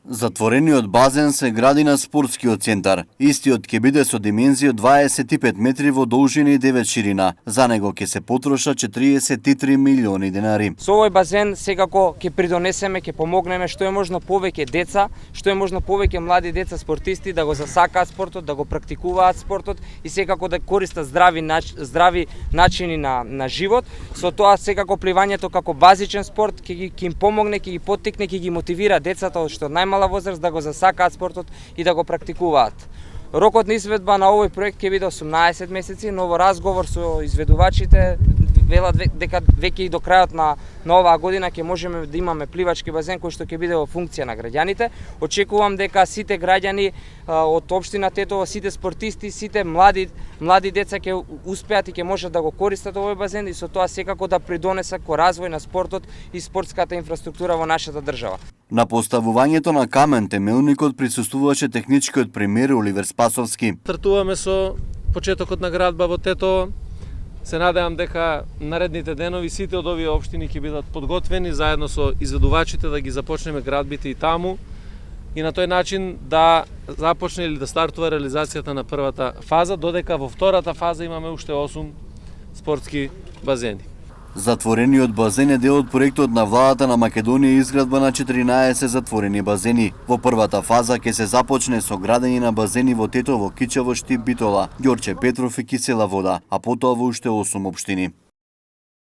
Затворениот базен се гради на спортскиот центар. Истиот ќе биде со димензија од 25 метри во должина и 9 ширина. За него ќе се потроша 43 милиони денари. Со овој базен секако ќе придонесеме, ќе помогнеме што е можно повеќе деца, што е можно повеќе млади деца спортисти да го засакаат спортот, да го практикуваат спортот и секако да користат здрави начини на живот. Со тоа секако пливањето како базичен спорт ќе им помогне, ќе ги поттикне, ќе ги мотивира децата што најмала возраст да го засакаат спортот и да го практикуваат. Рокот на изведба на овој проект ќе биде 18 месеци, но во разговор со изведувачите велат дека веќе и до крајот на оваа година ќе можеме да имаме пливачки базен кој што ќе биде во функција на граѓаните. Очекувам дека сите граѓани од општина Тетово, сите спортисти, сите млади деца ќе успеат и ќе можат да го користат овој базен и со тоа секако да придонесат ко развој на спортот и спортската инфраструктура во нашата држава. На поставувањето на камен темелникот присуствуваше техничкиот премиер Оливер Спасовски. Стартуваме со почетокот на градба во Тетово. Се надевам дека наредните денови сите од овие општини ќе бидат подготвени заедно со изведувачите да ги започнеме градбите и таму и на тој начин да започне или да стартува реализацијата на првата фаза, додека во втората фаза имаме уште 8 спортски базени. Затворениот базен е дел од проектот на владата на Македонија изградба на 14 затворени базени. Во првата фаза ќе се започне со градење на базени во Тетово, Кичево, Штип, Битола, Ѓорче Петров и Кисела Вода, а потоа во уште 8 општини.